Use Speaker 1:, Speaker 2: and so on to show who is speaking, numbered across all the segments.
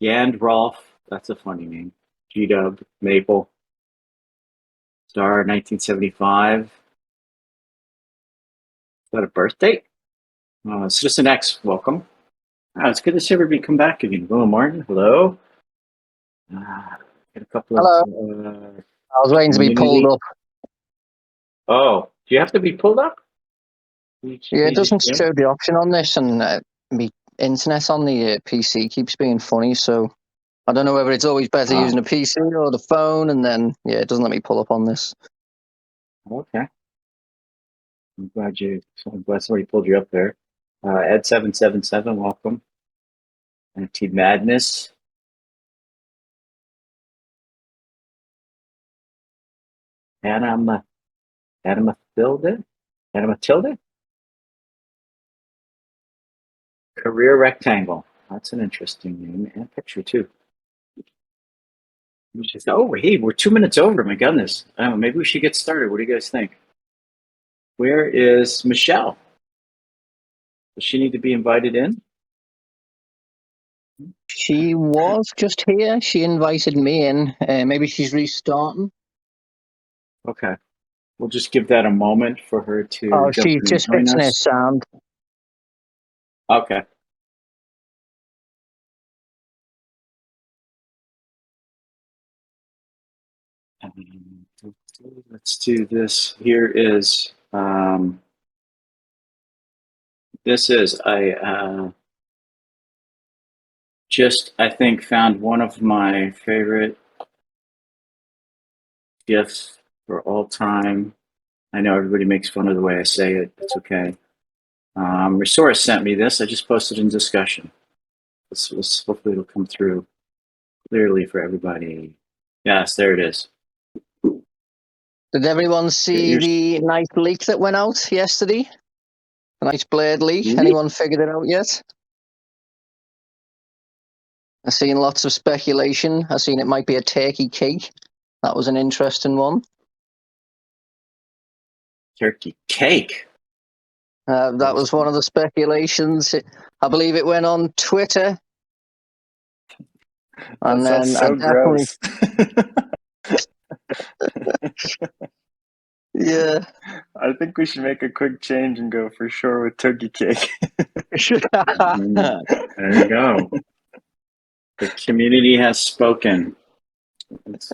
Speaker 1: Yand Rolf, that's a funny name. G-Dub, Maple. Star 1975. Is that a birthday? Citizen X, welcome. It's good to see everybody come back again. Willow Martin, hello. Got a couple
Speaker 2: Hello.
Speaker 1: of.
Speaker 2: I was waiting to be pulled up.
Speaker 1: Oh, do you have to be pulled up?
Speaker 2: Yeah, it doesn't show the option on this, and my internet on the PC keeps being funny, so I don't know whether it's always better using a PC or the phone, and then, yeah, it doesn't let me pull up on this.
Speaker 1: Okay. I'm glad somebody pulled you up there. Ed777, welcome. Anti Madness. Anna Matilda? Career Rectangle. That's an interesting name and picture, too. Oh, hey, we're 2 minutes over. My goodness. Maybe we should get started. What do you guys think? Where is Michelle? Does she need to be invited in?
Speaker 2: She was just here. She invited me in. Maybe she's restarting.
Speaker 1: Okay. We'll just give that a moment for her to jump
Speaker 2: she's
Speaker 1: in
Speaker 2: just
Speaker 1: and join
Speaker 2: fixing her
Speaker 1: us.
Speaker 2: sound.
Speaker 1: Okay. Let's do this. Here is I think found one of my favorite gifts for all time. I know everybody makes fun of the way I say it. It's okay. Resource sent me this. I just posted in discussion. Hopefully it'll come through clearly for everybody. Yes, there it is.
Speaker 2: Did everyone see the nice leak that went out yesterday? A nice blade leak. Anyone figured it out yet? I've seen lots of speculation. I've seen it might be a turkey cake. That was an interesting one.
Speaker 1: Turkey cake?
Speaker 2: That was one of the speculations. I believe it went on Twitter.
Speaker 3: And then so gross.
Speaker 2: Yeah.
Speaker 3: I think we should make a quick change and go for sure with turkey cake.
Speaker 1: There you go. The community has spoken.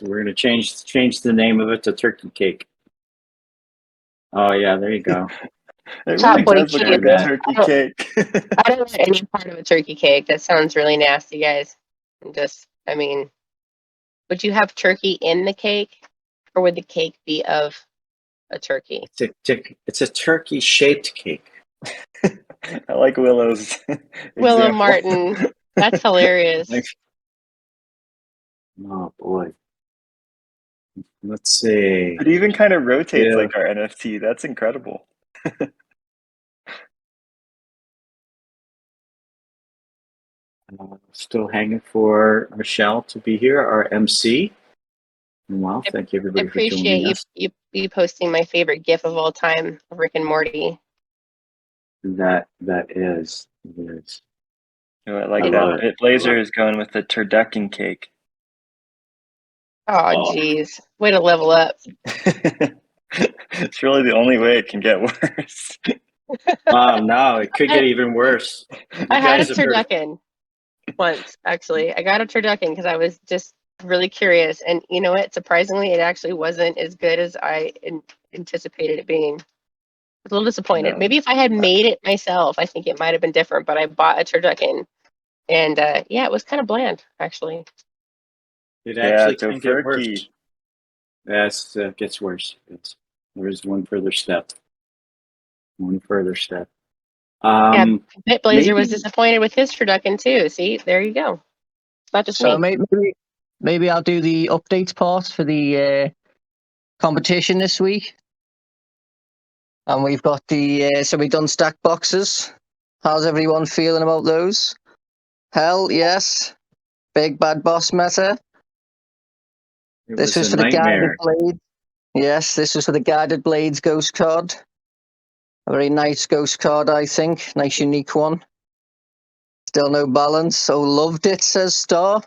Speaker 1: We're going to change the name of it to turkey cake. Oh yeah, there you go.
Speaker 3: It really does look like a turkey cake.
Speaker 4: I don't want any part of a turkey cake. That sounds really nasty, guys. Would you have turkey in the cake, or would the cake be of a turkey?
Speaker 1: It's a turkey-shaped cake.
Speaker 3: I like Willow's
Speaker 4: Willow Martin. That's hilarious.
Speaker 1: Oh boy. Let's see.
Speaker 3: It even kind of rotates like our NFT. That's incredible.
Speaker 1: Still hanging for Michelle to be here, our MC. Wow, thank you everybody for joining us.
Speaker 4: I appreciate you posting my favorite GIF of all time, Rick and Morty.
Speaker 1: That is.
Speaker 3: I like that. Blazer is going with the turducken cake.
Speaker 4: Oh, geez. Way to level up.
Speaker 3: It's really the only way it can get worse.
Speaker 1: No, it could get even worse.
Speaker 4: I had a turducken once, actually. I got a turducken because I was just really curious. And you know what? Surprisingly, it actually wasn't as good as I anticipated it being. I was a little disappointed. Maybe if I had made it myself, I think it might have been different. But I bought a turducken. And yeah, it was kind of bland, actually.
Speaker 1: It actually can get worse. Yes, it gets worse. There is one further step.
Speaker 4: Yeah, BitBlazer was disappointed with his turducken too. See, there you go. It's not just me.
Speaker 2: Maybe I'll do the updates part for the competition this week. And we've got so we've done stack boxes. How's everyone feeling about those? Hell yes. Big bad boss meta. This was for the guided blade. Yes, this was for the guided blades ghost card. A very nice ghost card, I think. Nice unique one. Still no balance. Oh, loved it, says Star.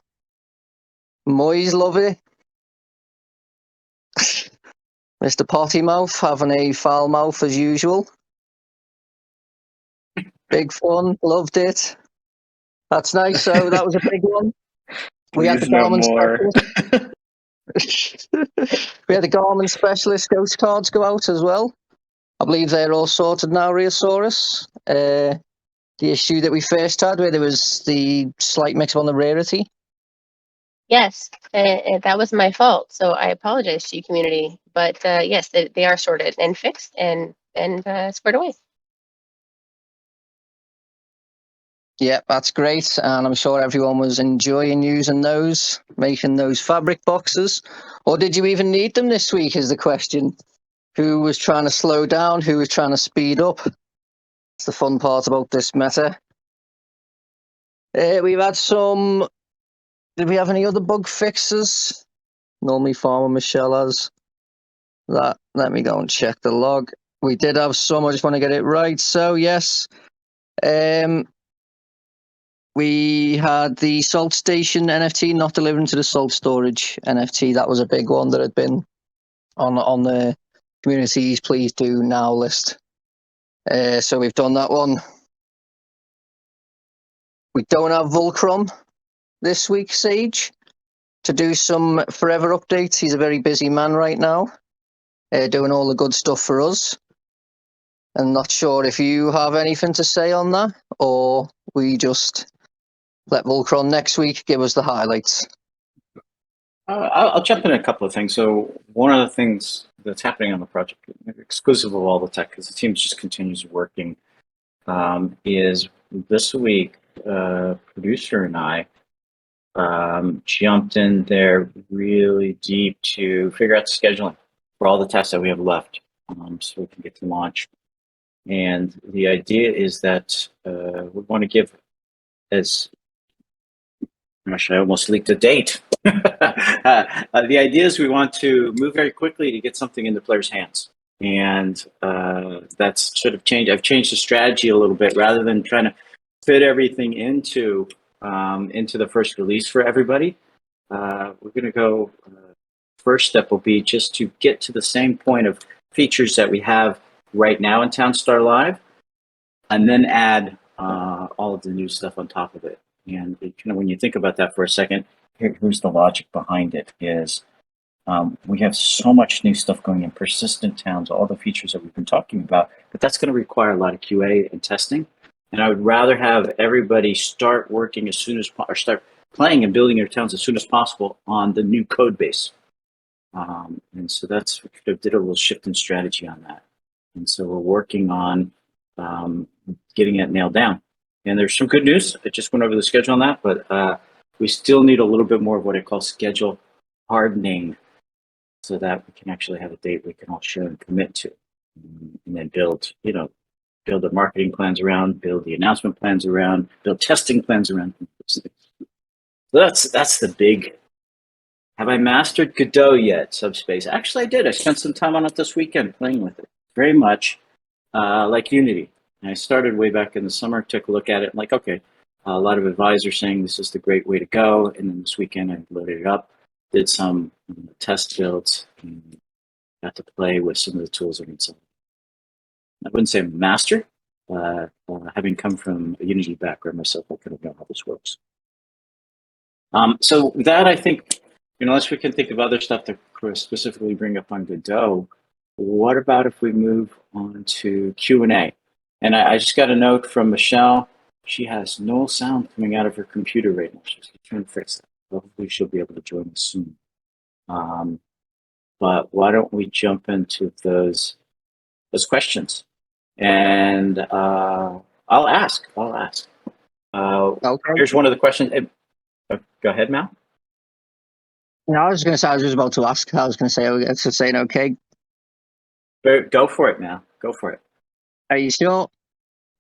Speaker 2: Moyes love it. Mr. Pottymouth having a foul mouth as usual. Big fun, loved it. That's nice. So that was a big one. We had the
Speaker 3: Please no
Speaker 2: Garmin
Speaker 3: more.
Speaker 2: specialist. We had the Garmin specialist ghost cards go out as well. I believe they're all sorted now, Rheosaurus. The issue that we first had where there was the slight mix on the rarity.
Speaker 4: Yes, and that was my fault. So I apologize to you, community. But yes, they are sorted and fixed and squared away.
Speaker 2: Yeah, that's great. And I'm sure everyone was enjoying using those, making those fabric boxes. Or did you even need them this week is the question. Who was trying to slow down? Who was trying to speed up? It's the fun part about this meta. We've had some... Did we have any other bug fixes? Normally Farmer Michelle has that. Let me go and check the log. We did have some. I just want to get it right. So, yes. We had the Salt Station NFT not delivering to the Salt Storage NFT. That was a big one that had been on the community's Please Do Now list. So we've done that one. We don't have Volcrom this week, Sage, to do some forever updates. He's a very busy man right now, doing all the good stuff for us. I'm not sure if you have anything to say on that, or we just let Volcron next week give us the highlights.
Speaker 1: I'll jump in a couple of things. So one of the things that's happening on the project, exclusive of all the tech, because the team just continues working, is this week, producer and I jumped in there really deep to figure out the scheduling for all the tests that we have left, so we can get to launch. And the idea is that we want to give as gosh, I almost leaked a date. The idea is we want to move very quickly to get something in the players' hands. And that's sort of changed. I've changed the strategy a little bit rather than trying to fit everything into the first release for everybody. We're going to go, first step will be just to get to the same point of features that we have right now in Townstar Live, and then add all of the new stuff on top of it. And when you think about that for a second, here's the logic behind it is we have so much new stuff going in, persistent towns, all the features that we've been talking about, but that's going to require a lot of QA and testing. And I would rather have everybody start working as soon as or start playing and building their towns as soon as possible on the new code base. And so that's, we did a little shift in strategy on that. And so we're working on getting it nailed down. And there's some good news. I just went over the schedule on that, but we still need a little bit more of what I call schedule hardening so that we can actually have a date we can all share and commit to. And then build the marketing plans around, build the announcement plans around, build testing plans around. So that's the big. Have I mastered Godot yet, Subspace? Actually, I did. I spent some time on it this weekend playing with it. Very much like Unity. And I started way back in the summer, took a look at it, and like, okay, a lot of advisors saying this is the great way to go. And then this weekend I loaded it up, did some test builds, and got to play with some of the tools that inside. I wouldn't say master, having come from a Unity background myself, I kind of know how this works. So that, I think, unless we can think of other stuff to specifically bring up on Godot, what about if we move on to Q&A? And I just got a note from Michelle. She has no sound coming out of her computer right now. She's trying to fix that. Hopefully she'll be able to join us soon. But why don't we jump into those questions? And I'll ask.
Speaker 2: Okay.
Speaker 1: Here's one of the questions. Go ahead, Mal.
Speaker 2: No, I was going to say, I was just about to ask. I was going to say, it's just saying, okay.
Speaker 1: Go for it, Mal. Go for it.
Speaker 2: Are you sure?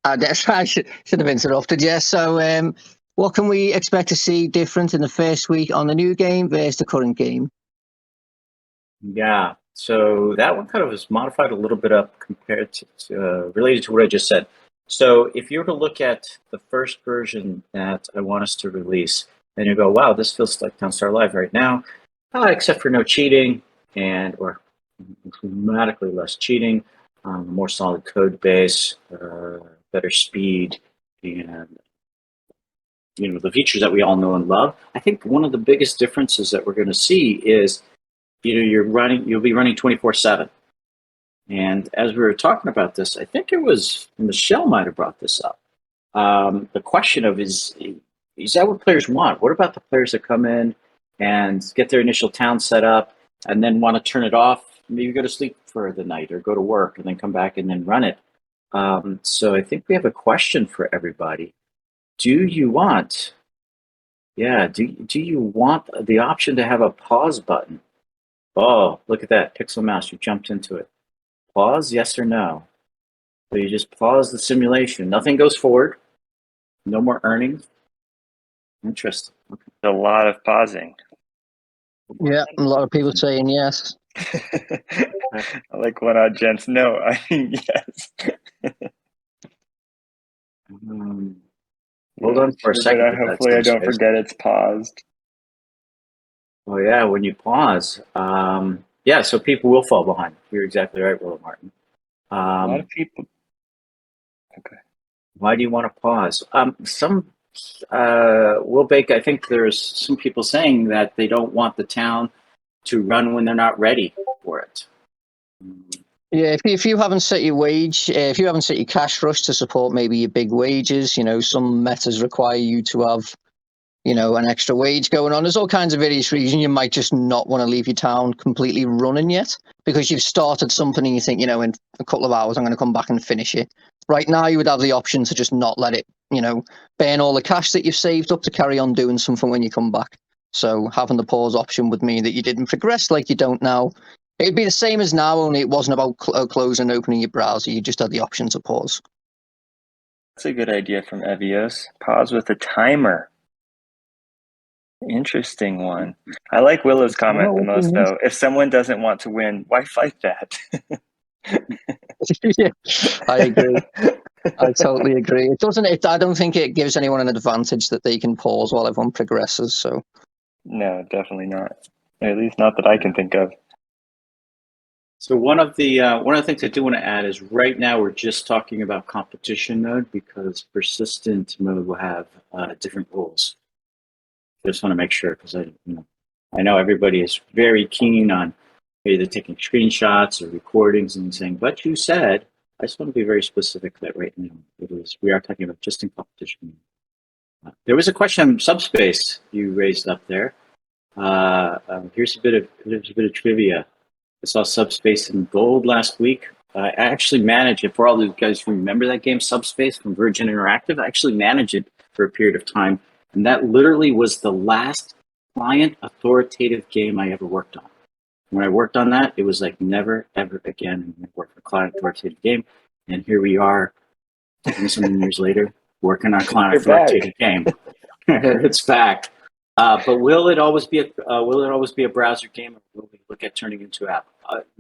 Speaker 2: I should have interrupted. Yeah. So, what can we expect to see different in the first week on the new game versus the current game?
Speaker 1: Yeah. So that one kind of was modified a little bit up compared to related to what I just said. So if you were to look at the first version that I want us to release, and you go, wow, this feels like Downstar Live right now, except for no cheating or dramatically less cheating, more solid code base, better speed, and the features that we all know and love. I think one of the biggest differences that we're going to see is you'll be running 24/7. And as we were talking about this, I think it was Michelle might have brought this up. The question of is that what players want? What about the players that come in and get their initial town set up and then want to turn it off, maybe go to sleep for the night or go to work and then come back and then run it? So I think we have a question for everybody. Do you want the option to have a pause button? Oh, look at that. Pixel Mouse, you jumped into it. Pause, yes or no? So you just pause the simulation. Nothing goes forward. No more earnings. Interesting. Okay.
Speaker 3: A lot of pausing.
Speaker 2: Yeah, a lot of people saying yes.
Speaker 3: I like one odd gents. No, I mean yes.
Speaker 1: Hold on for a second.
Speaker 3: Hopefully, I don't forget it's paused.
Speaker 1: Oh yeah, when you pause, so people will fall behind. You're exactly right, Will Martin.
Speaker 3: A lot of people. Okay.
Speaker 1: Why do you want to pause? Will Bake, I think there's some people saying that they don't want the town to run when they're not ready for it.
Speaker 2: Yeah, if you haven't set your wage, if you haven't set your cash rush to support maybe your big wages, some metas require you to have, an extra wage going on. There's all kinds of various reasons you might just not want to leave your town completely running yet because you've started something and you think, in a couple of hours I'm going to come back and finish it. Right now you would have the option to just not let it, burn all the cash that you've saved up to carry on doing something when you come back. So having the pause option would mean that you didn't progress like you don't now. It'd be the same as now, only it wasn't about closing and opening your browser. You just had the option to pause.
Speaker 3: That's a good idea from Evios. Pause with a timer. Interesting one. I like Willow's comment the most, though. If someone doesn't want to win, why fight that?
Speaker 2: Yeah, I agree. I totally agree. It doesn't. I don't think it gives anyone an advantage that they can pause while everyone progresses. So.
Speaker 3: No, definitely not. At least not that I can think of.
Speaker 1: So one of the things I do want to add is right now we're just talking about competition mode because persistent mode will have different rules. I just want to make sure because I know everybody is very keen on either taking screenshots or recordings and saying, but you said, I just want to be very specific that right now we are talking about just in competition. There was a question on subspace you raised up there. Here's a bit of trivia. I saw Subspace in gold last week. I actually managed it for all those guys who remember that game, Subspace from Virgin Interactive. I actually managed it for a period of time. And that literally was the last client authoritative game I ever worked on. When I worked on that, it was like never, ever again work for a client authoritative game. And here we are, 20-something years later, working on a client authoritative game. It's back. But will it always be a browser game, or will we look at turning into app?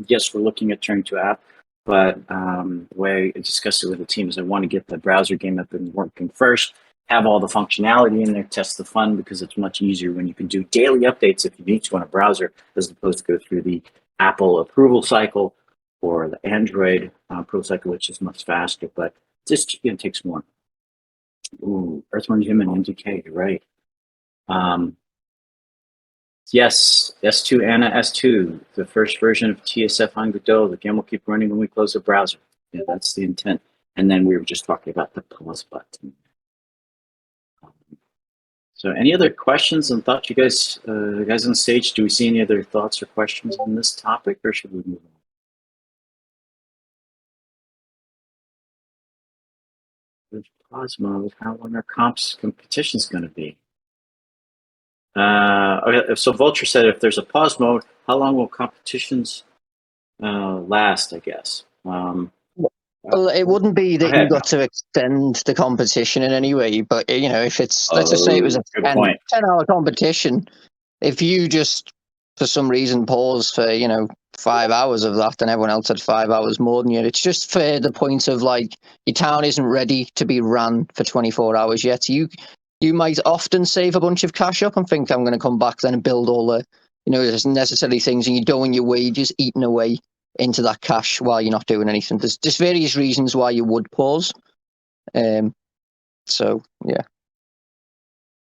Speaker 1: Yes, we're looking at turning to app, but the way I discussed it with the team is I want to get the browser game up and working first, have all the functionality in there, test the fun, because it's much easier when you can do daily updates if you need to on a browser, as opposed to go through the Apple approval cycle or the Android approval cycle, which is much faster, but just takes more. Ooh, Earthworm Jim and MDK, you're right. Yes, S2 Anna S2, the first version of TSF on Godot. The game will keep running when we close the browser. Yeah, that's the intent. And then we were just talking about the pause button. So any other questions and thoughts, you guys on stage, do we see any other thoughts or questions on this topic, or should we move on? With pause mode, how long are competitions going to be? Okay, so Vulture said if there's a pause mode, how long will competitions last, I guess?
Speaker 2: Well, it wouldn't be that you got to extend the competition in any way, but if it's, let's just say it was a 10-hour competition, if you just for some reason pause for 5 hours of that, and everyone else had 5 hours more than you. It's just for the point of like your town isn't ready to be ran for 24 hours yet. You might often save a bunch of cash up and think I'm going to come back then and build all the there's necessary things, and you don't want your wages eaten away into that cash while you're not doing anything. There's just various reasons why you would pause. So yeah.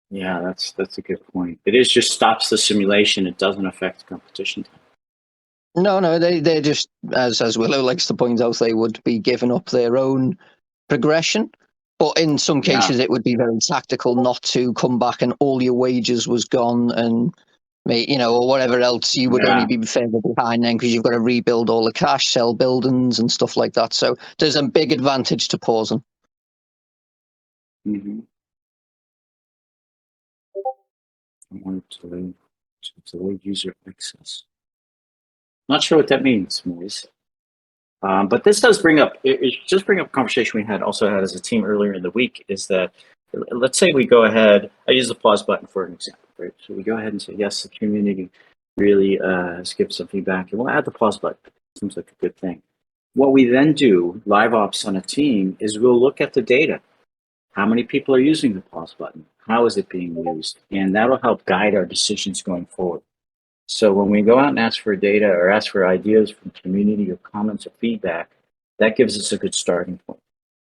Speaker 1: Yeah, that's a good point. It is just stops the simulation. It doesn't affect competition time.
Speaker 2: No, they're just, as Willow likes to point out, they would be giving up their own progression. But in some cases, it would be very tactical not to come back and all your wages was gone, and or whatever else, you would only be further behind then because you've got to rebuild all the cash, sell buildings and stuff like that. So there's a big advantage to pausing.
Speaker 1: Mm-hmm. I want to delay user access. Not sure what that means, Maurice. But this does bring up, it just bring up a conversation we also had as a team earlier in the week, is that, let's say we go ahead, I use the pause button for an example, right? So we go ahead and say, yes, the community really has given some feedback, and we'll add the pause button. Seems like a good thing. What we then do, live ops on a team, is we'll look at the data. How many people are using the pause button? How is it being used? And that'll help guide our decisions going forward. So when we go out and ask for data or ask for ideas from community or comments or feedback, that gives us a good starting point.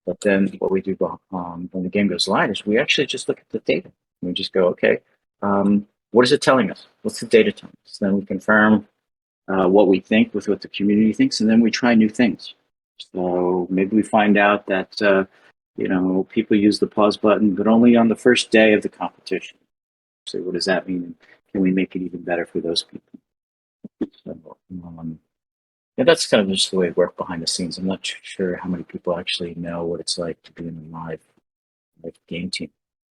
Speaker 1: But then what we do when the game goes live is we actually just look at the data. We just go, okay, what is it telling us? What's the data telling us? Then we confirm what we think with what the community thinks, and then we try new things. So maybe we find out that people use the pause button, but only on the first day of the competition. So what does that mean? Can we make it even better for those people? So, that's kind of just the way it works behind the scenes. I'm not sure how many people actually know what it's like to be in a live game team.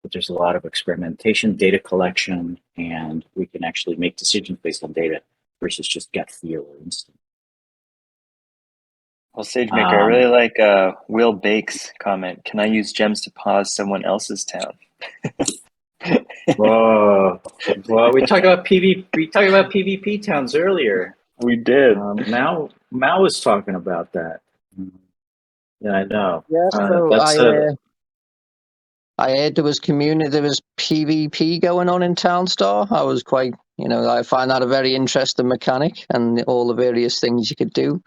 Speaker 1: But there's a lot of experimentation, data collection, and we can actually make decisions based on data versus just gut feel or instinct.
Speaker 3: Well, SageMaker, I really like Will Bake's comment. Can I use gems to pause someone else's town?
Speaker 1: Whoa! Well, we talked about PvP towns earlier.
Speaker 3: We did.
Speaker 1: Mal was talking about that. Yeah, I know.
Speaker 2: Yeah, so I heard there was PvP going on in Townstar. I was quite, I find that a very interesting mechanic, and all the various things you could do.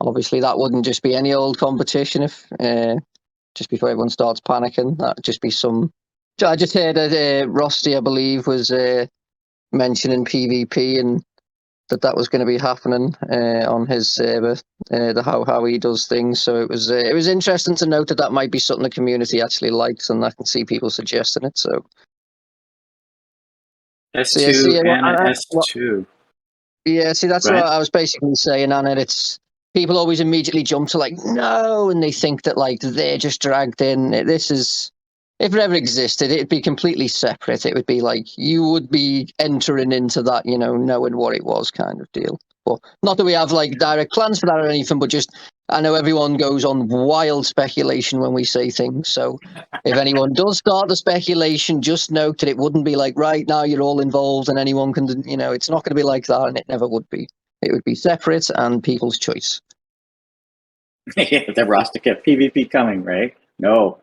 Speaker 2: Obviously, that wouldn't just be any old competition. If just before everyone starts panicking, that'd just be some. I just heard that Rusty, I believe, was mentioning PvP, and that was going to be happening on his server, how he does things. So it was interesting to note that might be something the community actually likes, and I can see people suggesting it. So
Speaker 1: S2 and S2.
Speaker 2: Yeah, see, that's what I was basically saying, Anna. It's people always immediately jump to like no, and they think that like they're just dragged in. This is, if it ever existed, it'd be completely separate. It would be like you would be entering into that, knowing what it was kind of deal. But not that we have like direct plans for that or anything, but just I know everyone goes on wild speculation when we say things. So if anyone does start the speculation, just note that it wouldn't be like right now you're all involved and anyone can, it's not going to be like that, and it never would be. It would be separate and people's choice.
Speaker 1: Yeah, the roster kept PvP coming, right? No.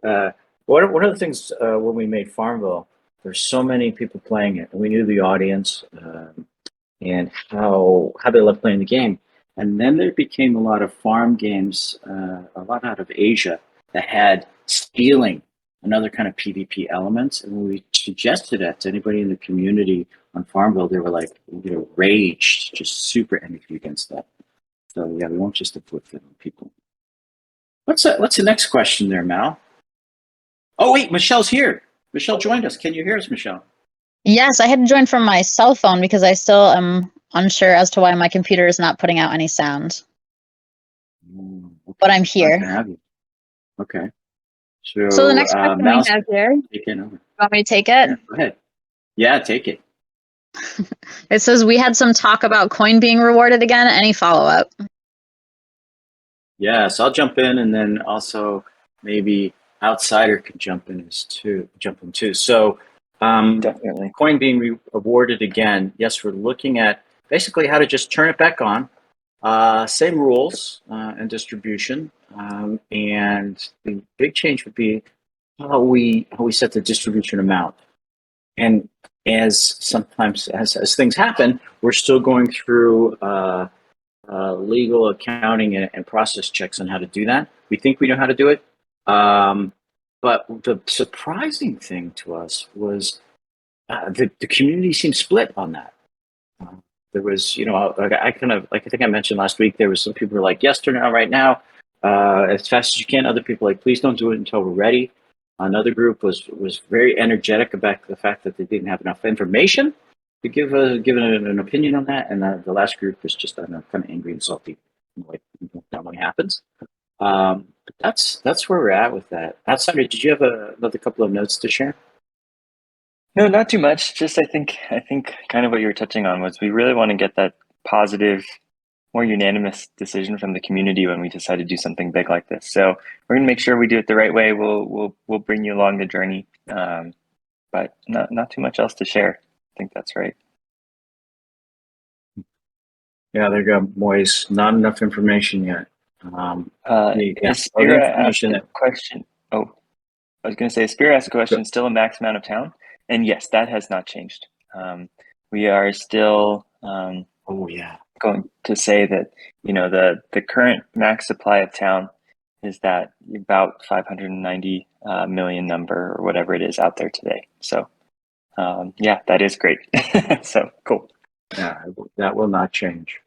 Speaker 1: One of the things when we made Farmville, there's so many people playing it, and we knew the audience and how they love playing the game. And then there became a lot of farm games, a lot out of Asia, that had stealing and other kind of PvP elements. And when we suggested that to anybody in the community on Farmville, they were like, raged, just super angry against that. So yeah, we won't just inflict it on people. What's the next question there, Mal? Oh wait, Michelle's here. Michelle joined us. Can you hear us, Michelle?
Speaker 5: Yes, I had to join from my cell phone because I still am unsure as to why my computer is not putting out any sound.
Speaker 1: Okay.
Speaker 5: But I'm here.
Speaker 1: Glad to have you. Okay.
Speaker 5: So the next question we have here, you want me to take it?
Speaker 1: Yeah, go ahead. Yeah, take it.
Speaker 5: It says, we had some talk about coin being rewarded again. Any follow-up?
Speaker 1: Yes, I'll jump in, and then also maybe Outsider could jump in too. So
Speaker 3: Definitely.
Speaker 1: Coin being awarded again. Yes, we're looking at basically how to just turn it back on. Same rules and distribution, and the big change would be how we set the distribution amount. And as things happen, we're still going through legal, accounting, and process checks on how to do that. We think we know how to do it, but the surprising thing to us was the community seemed split on that. There was, I kind of, like I think I mentioned last week, there was some people who were like, yes, turn it on right now, as fast as you can. Other people like, please don't do it until we're ready. Another group was very energetic about the fact that they didn't have enough information to give an opinion on that. And the last group was just, I don't know, kind of angry and salty, like normally happens. But that's where we're at with that. Outside, did you have another couple of notes to share?
Speaker 3: No, not too much. Just I think kind of what you were touching on was we really want to get that positive, more unanimous decision from the community when we decide to do something big like this. So we're going to make sure we do it the right way. We'll bring you along the journey, but not too much else to share. I think that's right.
Speaker 1: Yeah, there you go, boys. Not enough information yet.
Speaker 3: Spira asked a question. Oh, I was going to say, Spira asked a question. Still a max amount of town, and yes, that has not changed. We are still. Going to say that the current max supply of town is that about 590 million number or whatever it is out there today. So yeah, that is great. So cool.
Speaker 1: Yeah, that will not change.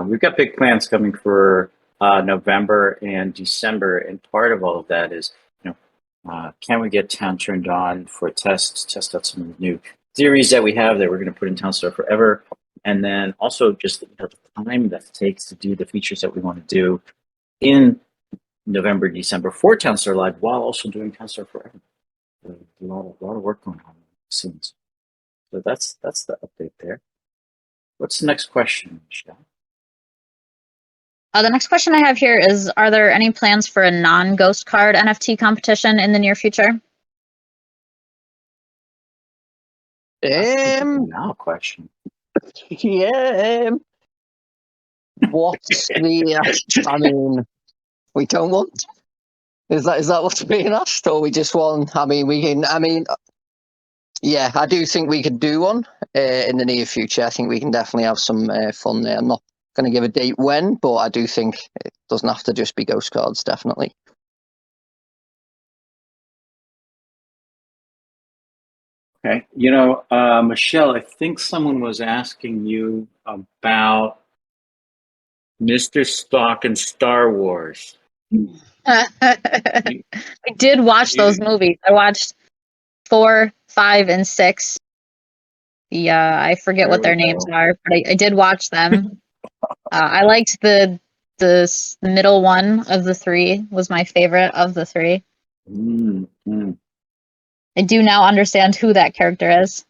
Speaker 1: We've got big plans coming for November and December, and part of all of that is, can we get town turned on for a test out some of the new theories that we have that we're going to put in Town Star Forever, and then also just the time that it takes to do the features that we want to do in November, December for Town Star Live, while also doing Town Star Forever. A lot of work going on soon. So that's the update there. What's the next question, Michelle?
Speaker 5: The next question I have here is, are there any plans for a non-ghost card NFT competition in the near future?
Speaker 1: Now question.
Speaker 2: Yeah. What's the? I mean, we don't want. Is that what's being asked, or we just want? I mean, we can. I mean, yeah, I do think we could do one in the near future. I think we can definitely have some fun there. I'm not going to give a date when, but I do think it doesn't have to just be ghost cards. Definitely.
Speaker 1: Okay, Michelle, I think someone was asking you about Mr. Spock and Star Wars.
Speaker 5: I did watch those movies. I watched 4, 5, and 6. I forget what their names are, but I did watch them. I liked the middle one of the 3 was my favorite of the 3.
Speaker 1: Mm-hmm.
Speaker 5: I do now understand who that character is.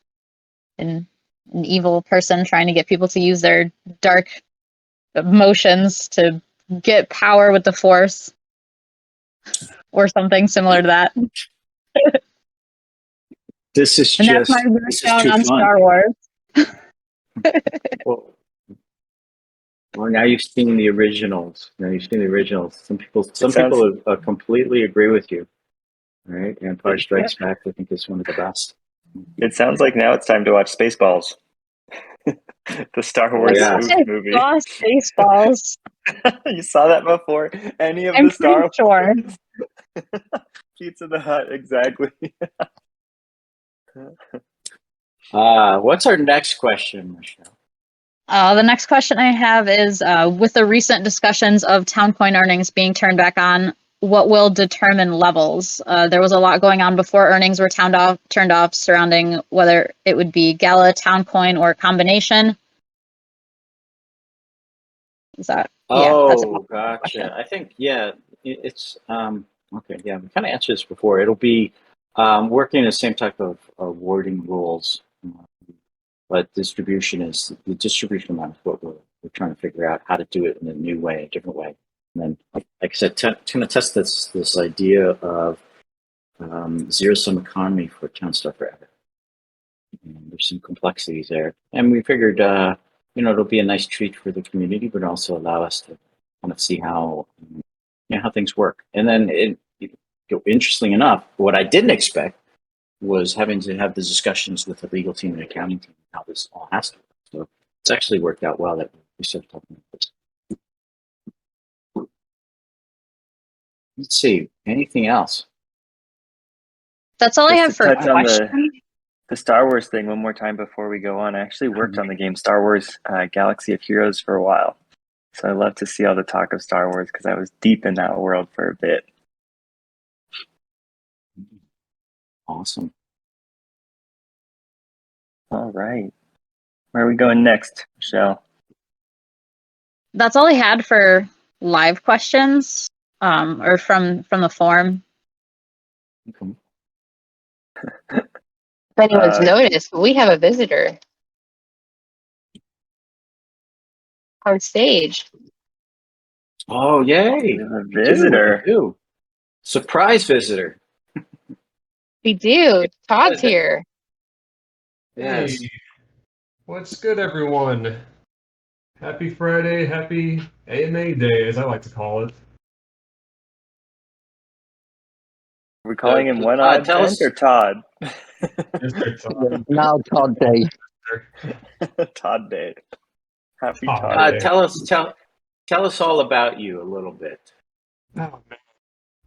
Speaker 5: An evil person trying to get people to use their dark emotions to get power with the Force. Or something similar to that.
Speaker 1: This is
Speaker 5: and
Speaker 1: just
Speaker 5: that's my breakdown on
Speaker 1: fun.
Speaker 5: Star Wars.
Speaker 1: Well, now you've seen the originals. Some people completely agree with you, right? And Empire Strikes Back, I think, is one of the best.
Speaker 3: It sounds like now it's time to watch Spaceballs, the Star Wars movie.
Speaker 5: Spaceballs.
Speaker 3: You saw that before any of
Speaker 5: I'm
Speaker 3: the Star Wars?
Speaker 5: sure.
Speaker 3: Pizza the Hut, exactly.
Speaker 1: What's our next question, Michelle?
Speaker 5: The next question I have is, with the recent discussions of town coin earnings being turned back on, what will determine levels? There was a lot going on before earnings were turned off surrounding whether it would be Gala, town coin, or a combination. Is that?
Speaker 1: Oh, gotcha. Question. I think, it's, okay, yeah, we kind of answered this before. It'll be working the same type of wording rules, but the distribution amount is what we're trying to figure out how to do it in a new way, a different way. And then, like I said, to test this idea of zero-sum economy for Town Star Forever. And there's some complexities there, and we figured, it'll be a nice treat for the community, but also allow us to kind of see how, how things work. And then, interestingly enough, what I didn't expect was having to have the discussions with the legal team and accounting team how this all has to work. So it's actually worked out well that we started talking about this. Let's see. Anything else?
Speaker 5: That's all I have
Speaker 3: Just to
Speaker 5: for
Speaker 3: touch on
Speaker 5: questions.
Speaker 3: the Star Wars thing one more time before we go on. I actually worked on the game Star Wars Galaxy of Heroes for a while. So I love to see all the talk of Star Wars because I was deep in that world for a bit.
Speaker 1: Awesome.
Speaker 3: All right. Where are we going next, Michelle?
Speaker 5: That's all I had for live questions, or from the forum.
Speaker 1: Okay.
Speaker 4: If anyone's noticed, we have a visitor on stage.
Speaker 1: Oh, yay!
Speaker 3: We have a visitor.
Speaker 1: We do. Surprise visitor.
Speaker 4: We do. Todd's here.
Speaker 1: Yes.
Speaker 6: Hey, what's good, everyone? Happy Friday, happy AMA Day, as I like to call it.
Speaker 3: Are we calling him One
Speaker 1: Todd,
Speaker 3: Odd
Speaker 1: tell
Speaker 3: Cent
Speaker 1: us-
Speaker 3: or Todd?
Speaker 6: Mr. Todd.
Speaker 2: Now Todd Day.
Speaker 3: Todd Day. Happy
Speaker 6: Todd
Speaker 3: Todd
Speaker 6: Day.
Speaker 3: Day.
Speaker 1: Tell us all about you a little bit.
Speaker 6: Oh, man.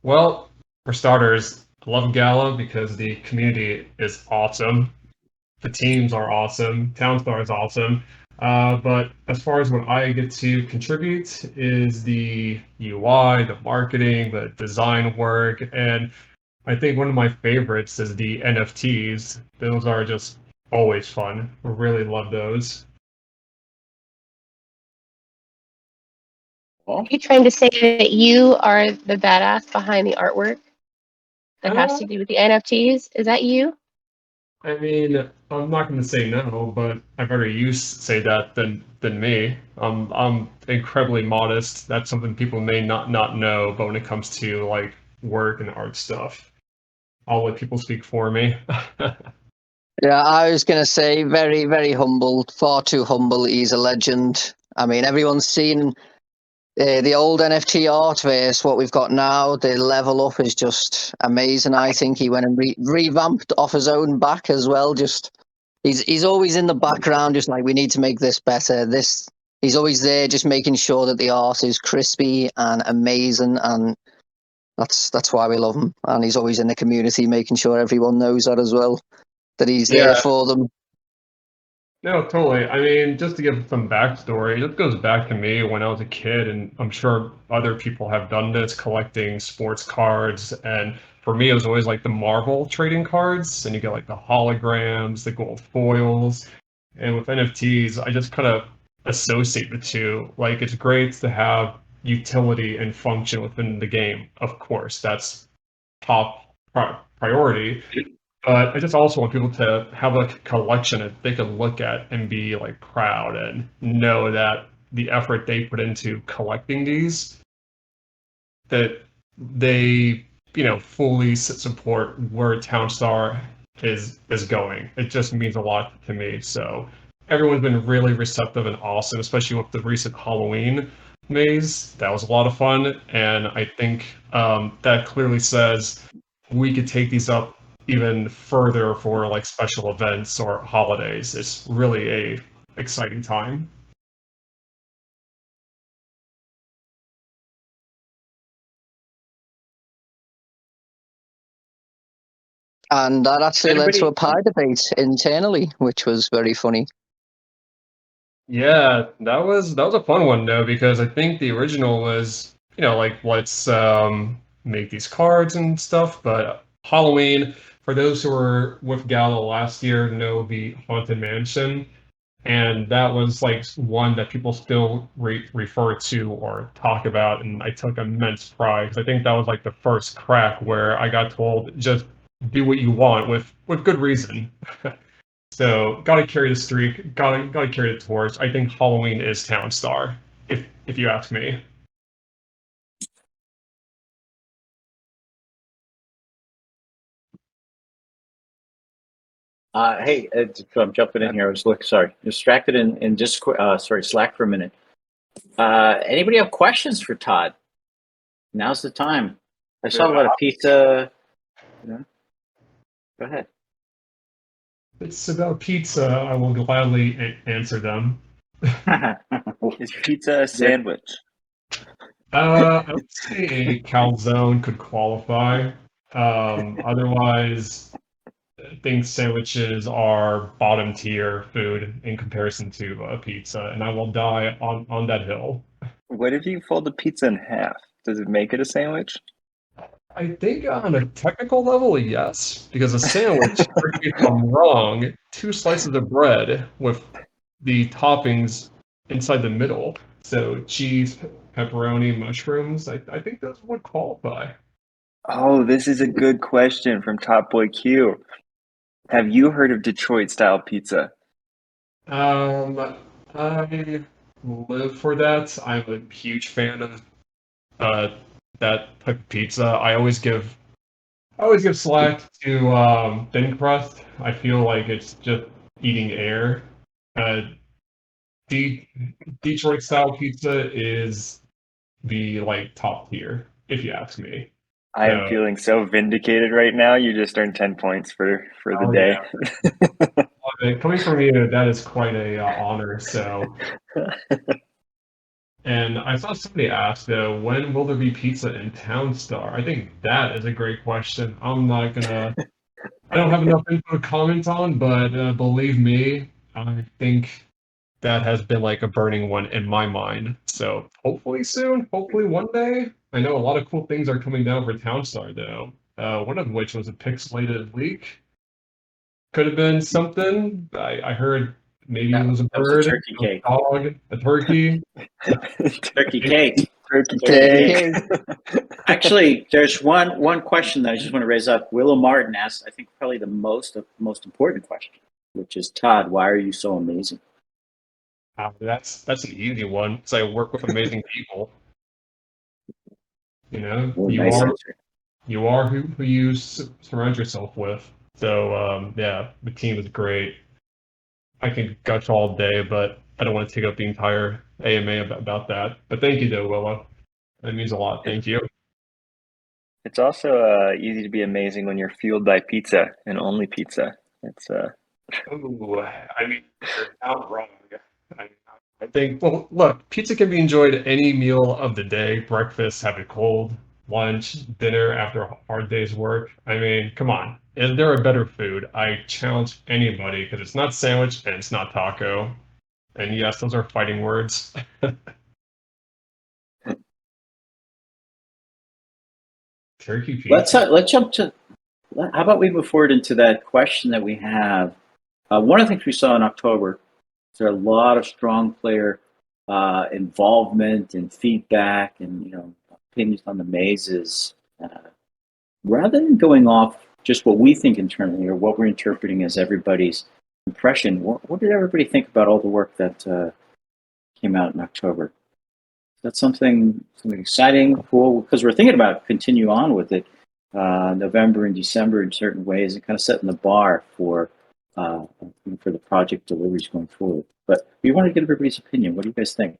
Speaker 6: Well, for starters, I love Gala because the community is awesome. The teams are awesome. Townstar is awesome. But as far as what I get to contribute is the UI, the marketing, the design work, and I think one of my favorites is the NFTs. Those are just always fun. I really love those.
Speaker 4: Are you trying to say that you are the badass behind the artwork that has to do with the NFTs? Is that you?
Speaker 6: I mean, I'm not going to say no, but I'd rather you say that than me. I'm incredibly modest. That's something people may not know, but when it comes to like work and art stuff, I'll let people speak for me.
Speaker 2: Yeah, I was going to say very, very humble, far too humble. He's a legend. I mean, everyone's seen the old NFT art versus what we've got now. The level up is just amazing. I think he went and revamped off his own back as well. Just he's always in the background, just like we need to make this better. He's always there, just making sure that the art is crispy and amazing, and that's why we love him. And he's always in the community, making sure everyone knows that as well, that he's there for them.
Speaker 6: No, totally. I mean, just to give some backstory, it goes back to me when I was a kid, and I'm sure other people have done this, collecting sports cards. And for me, it was always like the Marvel trading cards, and you get like the holograms, the gold foils. And with NFTs, I just kind of associate the two. Like, it's great to have utility and function within the game. Of course, that's top priority. But I just also want people to have a collection that they can look at and be like proud and know that the effort they put into collecting these, that they, fully support where Townstar is going. It just means a lot to me. So everyone's been really receptive and awesome, especially with the recent Halloween maze. That was a lot of fun, and I think that clearly says we could take these up even further for like special events or holidays. It's really a exciting time.
Speaker 2: And that actually led to a
Speaker 1: Anybody-
Speaker 2: pie debate internally, which was very funny.
Speaker 6: Yeah, that was a fun one though, because I think the original was, like let's make these cards and stuff, but Halloween, for those who were with Gala last year, know the Haunted Mansion. And that was like one that people still refer to or talk about, and I took immense pride because I think that was like the first crack where I got told just do what you want with good reason. So gotta carry the streak, gotta carry the torch. I think Halloween is Town Star, if you ask me.
Speaker 1: Hey, I'm jumping in here. I was distracted in Slack for a minute. Anybody have questions for Todd? Now's the time. I saw a lot of pizza. Go ahead.
Speaker 6: It's about pizza. I will gladly answer them.
Speaker 3: Is pizza a sandwich?
Speaker 6: I would say a calzone could qualify. Otherwise, I think sandwiches are bottom tier food in comparison to pizza, and I will die on that hill.
Speaker 3: What if you fold the pizza in half? Does it make it a sandwich?
Speaker 6: I think on a technical level, yes, because a sandwich, correct me if I'm wrong, 2 slices of bread with the toppings inside the middle. So cheese, pepperoni, mushrooms. I think those would qualify.
Speaker 3: Oh, this is a good question from Top Boy Q. Have you heard of Detroit style pizza?
Speaker 6: I live for that. I'm a huge fan of that type of pizza. I always give slack to thin crust. I feel like it's just eating air. Uh, Detroit style pizza is the top tier, if you ask me.
Speaker 3: I am
Speaker 6: So,
Speaker 3: feeling so vindicated right now. You just earned 10 points for the
Speaker 6: oh,
Speaker 3: day.
Speaker 6: coming from you, that is quite a honor. So, and I saw somebody ask though, when will there be pizza in Townstar? I think that is a great question. I'm not gonna. I don't have enough info to comment on, but believe me, I think that has been like a burning one in my mind. So hopefully soon, hopefully one day. I know a lot of cool things are coming down for Townstar though. One of which was a pixelated leak. Could have been something. I heard maybe it was a
Speaker 1: That was a
Speaker 6: bird,
Speaker 1: turkey
Speaker 6: a
Speaker 1: cake.
Speaker 6: dog, a turkey.
Speaker 1: Turkey cake.
Speaker 3: Turkey
Speaker 2: Turkey
Speaker 3: cake.
Speaker 1: Actually, there's one question that I just want to raise up. Willow Martin asked, I think probably the most important question, which is, Todd, why are you so amazing?
Speaker 6: That's an easy one. So I work with amazing people. You know,
Speaker 1: Well, nice answer.
Speaker 6: you are who you surround yourself with. So yeah, the team is great. I can gush all day, but I don't want to take up the entire AMA about that. But thank you, though, Willow. That means a lot. Thank you.
Speaker 3: It's also easy to be amazing when you're fueled by pizza and only pizza. It's
Speaker 6: Ooh, I mean, you're not wrong. I think, well, look, pizza can be enjoyed any meal of the day. Breakfast, have it cold. Lunch, dinner after a hard day's work. I mean, come on. Is there a better food? I challenge anybody because it's not sandwich and it's not taco. And yes, those are fighting words. Turkey pizza.
Speaker 1: Let's jump to. How about we move forward into that question that we have? One of the things we saw in October, there are a lot of strong player involvement and feedback, and opinions on the mazes. Rather than going off just what we think internally or what we're interpreting as everybody's impression, what did everybody think about all the work that came out in October? Is that something exciting, cool? Because we're thinking about continue on with it November and December in certain ways, and kind of setting the bar for the project deliveries going forward. But we want to get everybody's opinion. What do you guys think?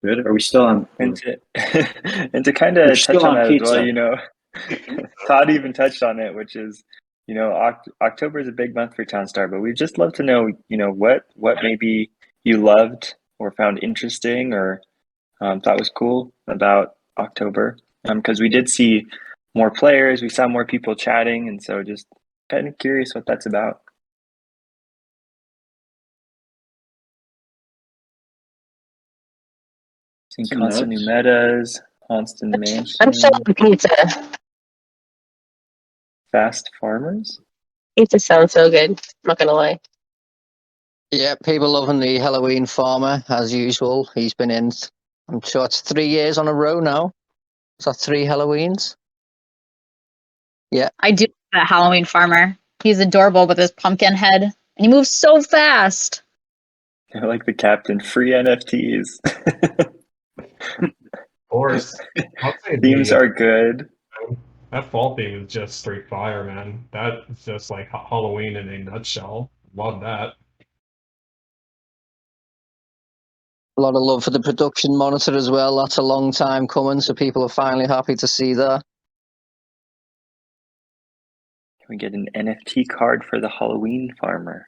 Speaker 1: Good. Are we still on?
Speaker 3: and to kind of touch on that
Speaker 1: pizza.
Speaker 3: as well, Todd even touched on it, which is, October is a big month for Townstar, but we'd just love to know, what maybe you loved or found interesting or thought was cool about October. Because we did see more players, we saw more people chatting, and so just kind of curious what that's about. Seeing constant new metas, constant mansion.
Speaker 4: I'm still on pizza.
Speaker 3: Fast farmers.
Speaker 4: Pizza sounds so good. I'm not gonna lie.
Speaker 2: Yeah, people loving the Halloween farmer as usual. He's been in, I'm sure it's 3 years on a row now. Is that 3 Halloweens? Yeah.
Speaker 5: I do love that Halloween farmer. He's adorable with his pumpkin head. And he moves so fast.
Speaker 3: I like the captain. Free NFTs.
Speaker 6: course. I'll say
Speaker 3: Themes are good.
Speaker 6: that fall theme is just straight fire, man. That is just like Halloween in a nutshell. Love that.
Speaker 2: A lot of love for the production monitor as well. That's a long time coming, so people are finally happy to see that.
Speaker 3: Can we get an NFT card for the Halloween farmer?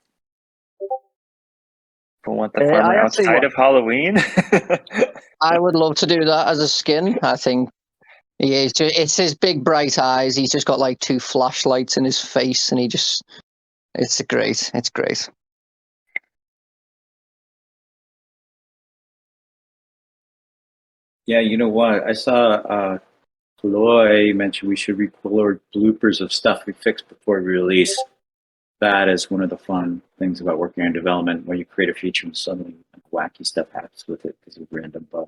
Speaker 3: People want the farmer outside of Halloween?
Speaker 2: I would love to do that as a skin. I think it's his big bright eyes. He's just got like 2 flashlights in his face, and it's great. It's great.
Speaker 1: Yeah, you know what? I saw Chloe mentioned we should record bloopers of stuff we fixed before we release. That is one of the fun things about working on development, where you create a feature and suddenly wacky stuff happens with it because of a random bug.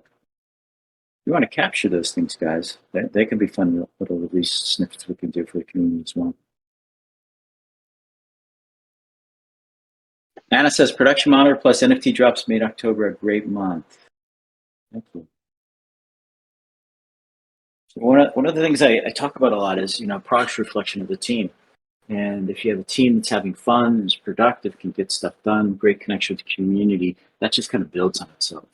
Speaker 1: You want to capture those things, guys. They can be fun little release snippets we can do for the community as well. Anna says, production monitor plus NFT drops made October a great month. Thank you. So one of the things I talk about a lot is, product's reflection of the team. And if you have a team that's having fun, is productive, can get stuff done, great connection with the community, that just kind of builds on itself.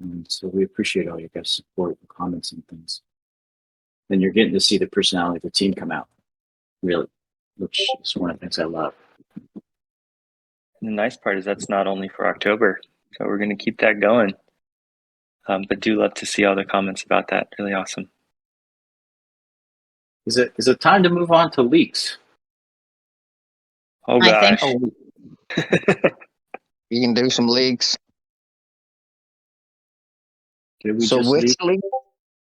Speaker 1: And so we appreciate all your guys' support and comments and things. Then you're getting to see the personality of the team come out, really, which is one of the things I love.
Speaker 3: The nice part is that's not only for October, so we're going to keep that going. But do love to see all the comments about that. Really awesome.
Speaker 1: Is it time to move on to leaks?
Speaker 3: Oh gosh.
Speaker 2: You can do some leaks.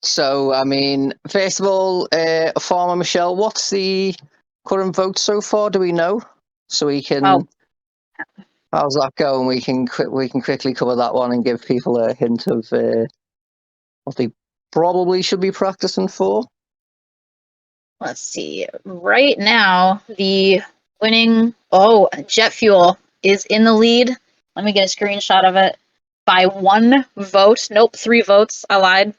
Speaker 2: So, I mean, first of all, Farmer Michelle, what's the current vote so far? Do we know? So we can.
Speaker 5: Oh.
Speaker 2: How's that going? We can quickly cover that one and give people a hint of what they probably should be practicing for.
Speaker 5: Let's see. Right now, the winning jet fuel is in the lead. Let me get a screenshot of it. By 1 vote. Nope, 3 votes. I lied.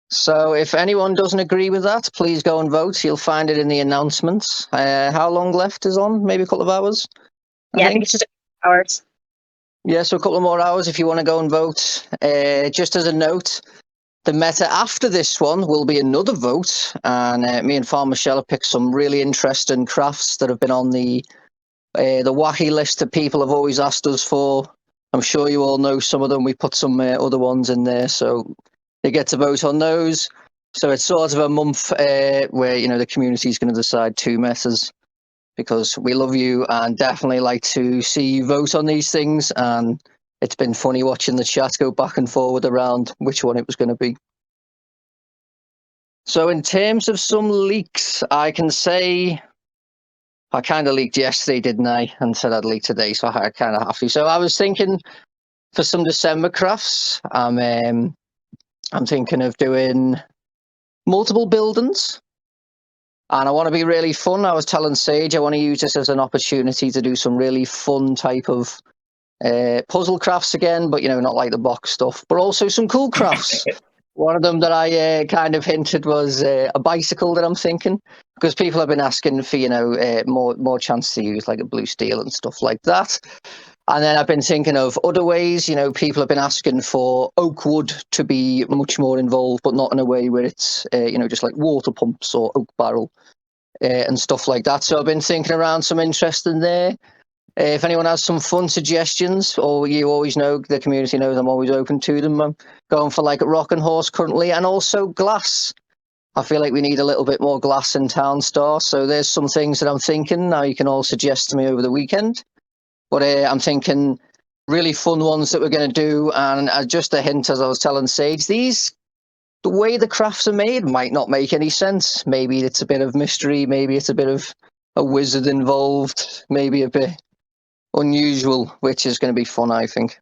Speaker 2: So if anyone doesn't agree with that, please go and vote. You'll find it in the announcements. How long left is on? Maybe a couple of hours?
Speaker 5: I think it's just a couple hours.
Speaker 2: Yeah, so a couple of more hours if you want to go and vote. Just as a note, the meta after this one will be another vote. And me and Farmer Michelle have picked some really interesting crafts that have been on the wacky list that people have always asked us for. I'm sure you all know some of them. We put some other ones in there, so they get to vote on those. So it's sort of a month where, the community is going to decide 2 metas, because we love you and definitely like to see you vote on these things. And it's been funny watching the chat go back and forward around which one it was going to be. So in terms of some leaks, I can say I kind of leaked yesterday, didn't I? And said I'd leak today, so I kind of have to. So I was thinking for some December crafts, I'm thinking of doing multiple buildings. And I want to be really fun. I was telling Sage I want to use this as an opportunity to do some really fun type of puzzle crafts again, but not like the box stuff, but also some cool crafts. One of them that I kind of hinted was a bicycle that I'm thinking, because people have been asking for more chance to use like a blue steel and stuff like that. And then I've been thinking of other ways. People have been asking for oak wood to be much more involved, but not in a way where it's just like water pumps or oak barrel and stuff like that. So I've been thinking around some interest in there. If anyone has some fun suggestions, or you always know, the community knows I'm always open to them. I'm going for like a rock and horse currently, and also glass. I feel like we need a little bit more glass in Town Star. So there's some things that I'm thinking. Now you can all suggest to me over the weekend. But I'm thinking really fun ones that we're going to do. And just a hint, as I was telling Sage, the way the crafts are made might not make any sense. Maybe it's a bit of mystery. Maybe it's a bit of a wizard involved. Maybe a bit unusual, which is going to be fun, I think.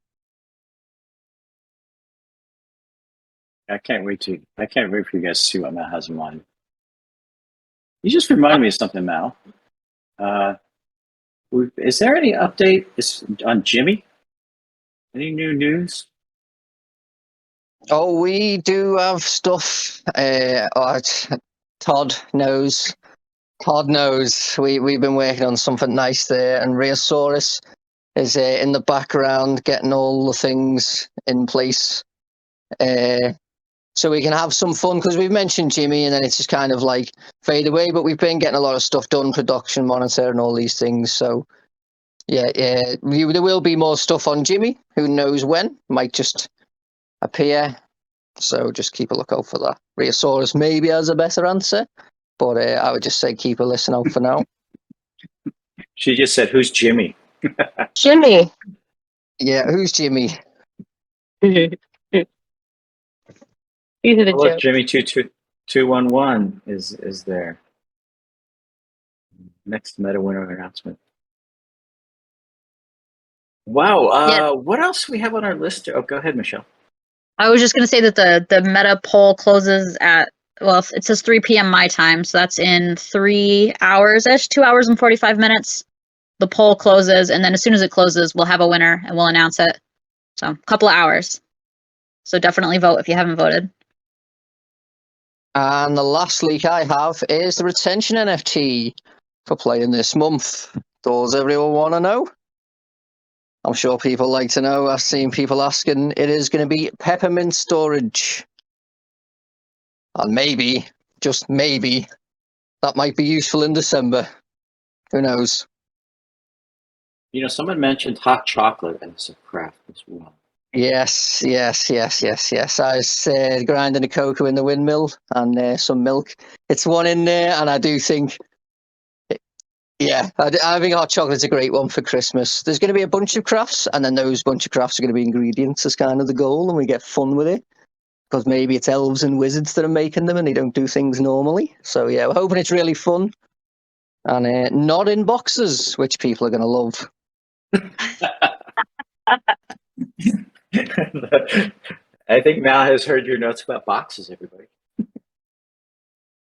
Speaker 1: I can't wait for you guys to see what Matt has in mind. You just reminded me of something, Mal. Is there any update on Jimmy? Any new news?
Speaker 2: Oh, we do have stuff. Todd knows. Todd knows. We've been working on something nice there, and Rheosaurus is in the background getting all the things in place. So we can have some fun, because we've mentioned Jimmy and then it's just kind of like fade away, but we've been getting a lot of stuff done, production monitor and all these things. So yeah, there will be more stuff on Jimmy. Who knows when? Might just appear. So just keep a lookout for that. Rheosaurus maybe has a better answer, but I would just say keep a listen out for now.
Speaker 1: She just said, "Who's Jimmy?"
Speaker 4: Jimmy.
Speaker 2: Yeah, who's Jimmy?
Speaker 4: These are the
Speaker 1: Oh, look,
Speaker 4: jokes.
Speaker 1: Jimmy 2211 is there. Next meta winner announcement. Wow.
Speaker 5: Yeah.
Speaker 1: What else do we have on our list? Oh, go ahead, Michelle.
Speaker 5: I was just going to say that the meta poll closes at, well, it says 3 p.m. my time, so that's in 3 hours-ish, 2 hours and 45 minutes. The poll closes, and then as soon as it closes, we'll have a winner and we'll announce it. So a couple of hours. So definitely vote if you haven't voted.
Speaker 2: And the last leak I have is the retention NFT for playing this month. Does everyone want to know? I'm sure people like to know. I've seen people asking. It is going to be peppermint storage. And maybe, just maybe, that might be useful in December. Who knows?
Speaker 1: You know, someone mentioned hot chocolate as a craft as well.
Speaker 2: Yes. I was grinding the cocoa in the windmill and some milk. It's one in there, and I do think, yeah, I think hot chocolate's a great one for Christmas. There's going to be a bunch of crafts, and then those bunch of crafts are going to be ingredients as kind of the goal, and we get fun with it. Because maybe it's elves and wizards that are making them, and they don't do things normally. So yeah, we're hoping it's really fun, and not in boxes, which people are going to love.
Speaker 1: I think Mal has heard your notes about boxes, everybody.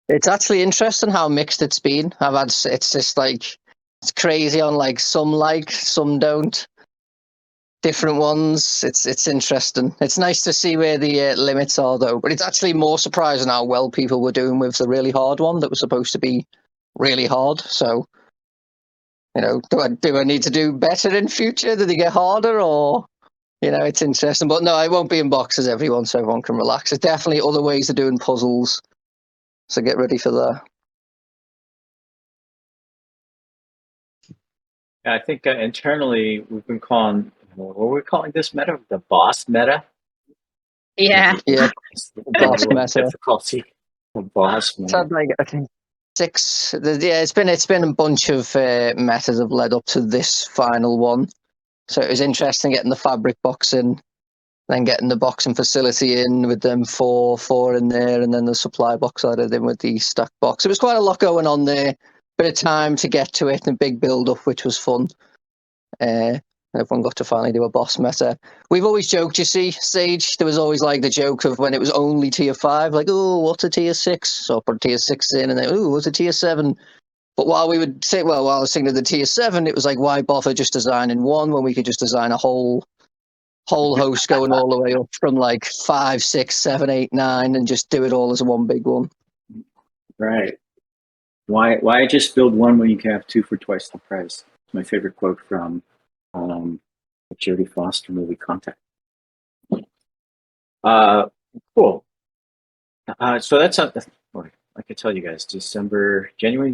Speaker 2: It's actually interesting how mixed it's been. It's just like, it's crazy on some don't. Different ones. It's interesting. It's nice to see where the limits are, though. But it's actually more surprising how well people were doing with the really hard one that was supposed to be really hard. So, do I need to do better in future? Do they get harder, or it's interesting. But no, it won't be in boxes, everyone, so everyone can relax. There's definitely other ways of doing puzzles, so get ready for that.
Speaker 1: I think internally we've been calling, what are we calling this meta? The boss meta?
Speaker 5: Yeah.
Speaker 2: Yeah, boss
Speaker 1: Level of
Speaker 2: meta.
Speaker 1: difficulty. The boss
Speaker 2: It's
Speaker 1: meta.
Speaker 2: had like, I think, 6. Yeah, it's been a bunch of metas have led up to this final one. So it was interesting getting the fabric box in, then getting the boxing facility in with them four in there, and then the supply box added in with the stack box. It was quite a lot going on there. Bit of time to get to it and a big build up, which was fun. Everyone got to finally do a boss meta. We've always joked, you see, Sage, there was always like the joke of when it was only tier 5, like, oh, what's a tier 6? So I put tier 6 in, and then, oh, what's a tier 7? But while I was thinking of the tier 7, it was like, why bother just designing one when we could just design a whole host going all the way up from like 5, 6, 7, 8, 9, and just do it all as one big one.
Speaker 1: Right. Why just build one when you can have two for twice the price? It's my favorite quote from the Jodie Foster movie Contact. Cool. So that's I could tell you guys, November, December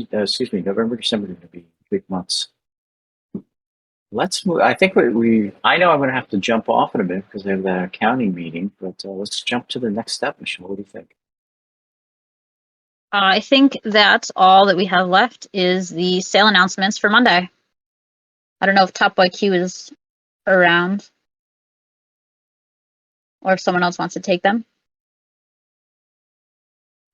Speaker 1: are going to be big months. Let's move. I think I know I'm going to have to jump off in a minute because I have that accounting meeting, but let's jump to the next step, Michelle. What do you think?
Speaker 5: I think that's all that we have left is the sale announcements for Monday. I don't know if Top Boy Q is around or if someone else wants to take them.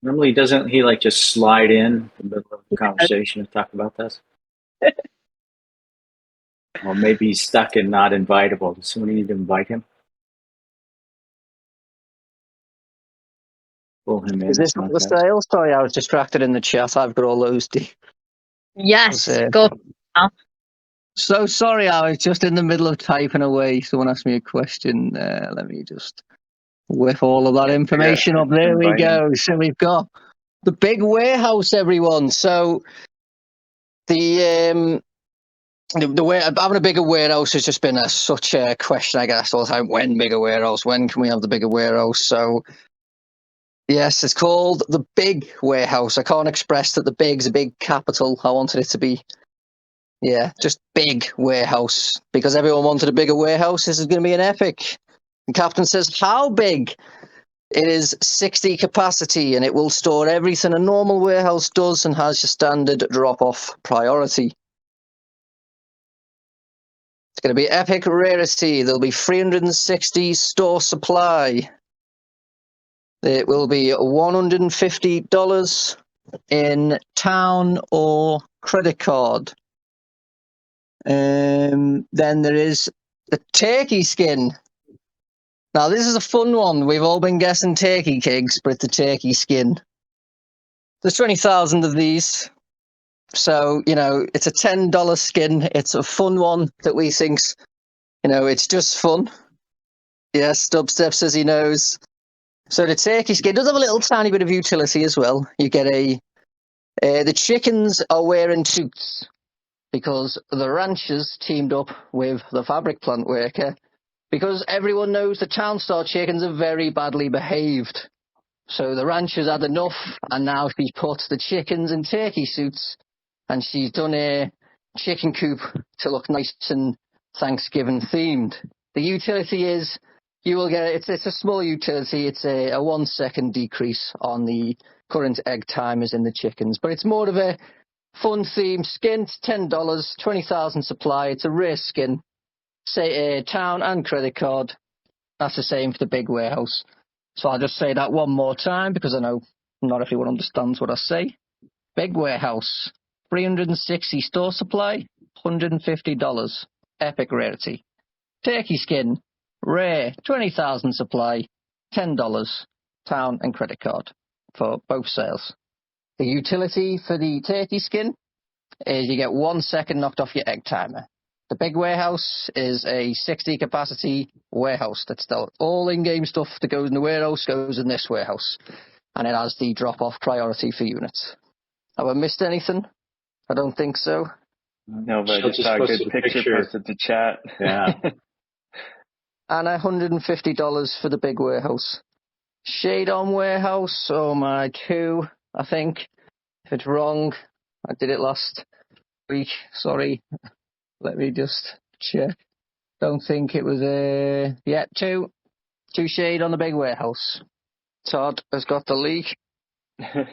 Speaker 1: Normally, doesn't he like just slide in the middle of the conversation and talk about this? Or maybe he's stuck and not invitable. Does somebody need to invite him? Pull him in.
Speaker 2: Is this the sale? Sorry, I was distracted in the chat. I've got all those.
Speaker 5: Yes, go.
Speaker 2: So sorry, I was just in the middle of typing away. Someone asked me a question. Let me just with all of that information up. There we go. So we've got the big warehouse, everyone. So the way having a bigger warehouse has just been such a question I get asked all the time. When bigger warehouse? When can we have the bigger warehouse? So yes, it's called the big warehouse. I can't express that the big's a big capital. I wanted it to be, just big warehouse because everyone wanted a bigger warehouse. This is going to be an epic. The captain says, how big? It is 60 capacity and it will store everything a normal warehouse does and has your standard drop-off priority. It's going to be epic rarity. There'll be 360 store supply. It will be $150 in town or credit card. Then there is the turkey skin. Now, this is a fun one. We've all been guessing turkey cakes, but it's the turkey skin. There's 20,000 of these. So, it's a $10 skin. It's a fun one that we think's, it's just fun. Yes, Dubstep says he knows. So the turkey skin does have a little tiny bit of utility as well. You get the chickens are wearing suits because the ranchers teamed up with the fabric plant worker because everyone knows the town star chickens are very badly behaved. So the ranchers had enough and now she put the chickens in turkey suits and she's done a chicken coop to look nice and Thanksgiving themed. The utility is you will get it's a small utility. It's a 1 second decrease on the current egg timers in the chickens, but it's more of a fun theme skin. It's $10, 20,000 supply. It's a rare skin. Say town and credit card. That's the same for the big warehouse. So I'll just say that one more time because I know not everyone understands what I say. Big warehouse, 360 store supply, $150. Epic rarity. Turkey skin, rare, 20,000 supply, $10. Town and credit card for both sales. The utility for the turkey skin is you get 1 second knocked off your egg timer. The big warehouse is a 60 capacity warehouse that's still all in-game stuff that goes in the warehouse goes in this warehouse. And it has the drop-off priority for units. Have I missed anything? I don't think so.
Speaker 3: No, but I just saw a good picture posted to chat.
Speaker 1: Yeah.
Speaker 2: And $150 for the big warehouse. Shade on warehouse, oh my, 2, I think. If it's wrong, I did it last week, sorry. Let me just check. Don't think it was 2. 2 shade on the big warehouse. Todd has got the leak. Have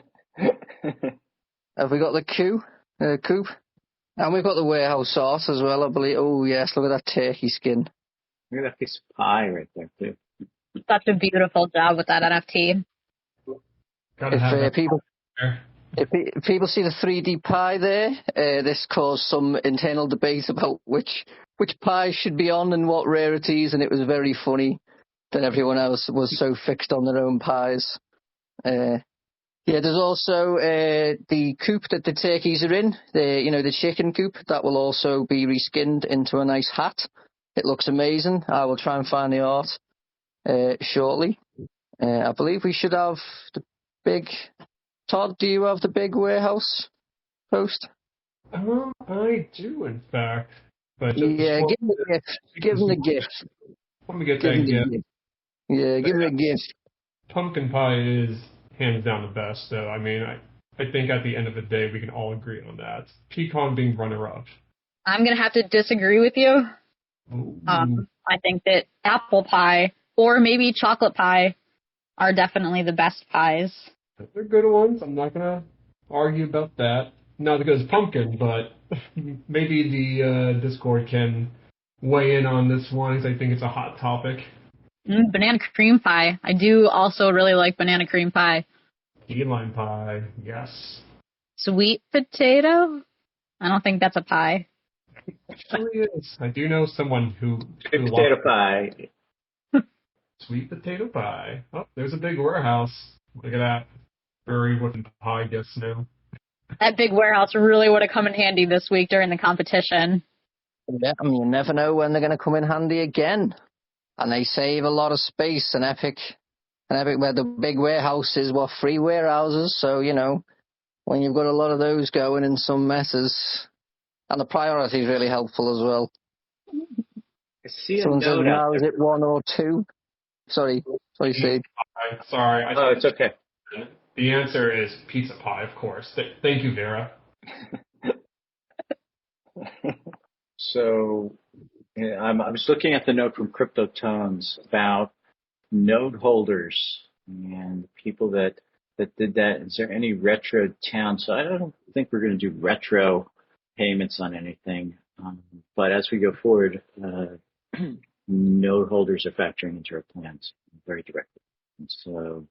Speaker 2: we got the coop? And we've got the warehouse sauce as well, I believe. Oh yes, look at that turkey skin.
Speaker 1: Look at that piece of pie right there too.
Speaker 5: Such a beautiful job with that NFT.
Speaker 2: If people see the 3D pie there, this caused some internal debate about which pie should be on and what rarities, and it was very funny that everyone else was so fixed on their own pies. There's also the coop that the turkeys are in, the chicken coop, that will also be reskinned into a nice hat. It looks amazing. I will try and find the art shortly. I believe we should have the big... Todd, do you have the big warehouse post?
Speaker 6: I do, in fact. But
Speaker 2: give him the gift. Give him the gift.
Speaker 6: Let me get that gift.
Speaker 2: Yeah, give him a gift.
Speaker 6: Pumpkin pie is hands down the best, though. I mean, I think at the end of the day, we can all agree on that. Pecan being runner-up.
Speaker 5: I'm going to have to disagree with you. I think that apple pie or maybe chocolate pie are definitely the best pies.
Speaker 6: They're good ones. I'm not going to argue about that. Not because pumpkin, but maybe the Discord can weigh in on this one because I think it's a hot topic.
Speaker 5: Banana cream pie. I do also really like banana cream pie.
Speaker 6: Key lime pie, yes.
Speaker 5: Sweet potato? I don't think that's a pie.
Speaker 6: It actually is. I do know someone who
Speaker 1: Sweet potato pie.
Speaker 6: Sweet potato pie. Oh, there's a big warehouse. Look at that. Very wooden pie gifts now.
Speaker 5: That big warehouse really would have come in handy this week during the competition.
Speaker 2: Yeah, I mean, you never know when they're going to come in handy again. And they save a lot of space, and Epic And everywhere the big warehouses were free warehouses, so, when you've got a lot of those going in some messes, and the priority is really helpful as well.
Speaker 1: I see a
Speaker 2: Someone says,
Speaker 1: note out
Speaker 2: now is
Speaker 1: there.
Speaker 2: it 1 or 2? Sorry, Steve.
Speaker 6: Sorry.
Speaker 1: Oh, it's okay.
Speaker 6: The answer is pizza pie, of course. Thank you, Vera.
Speaker 1: So I was looking at the note from Crypto Tones about node holders and people that did that. Is there any retro town? So I don't think we're going to do retro payments on anything. But as we go forward, node holders are factoring into our plans very directly. And so,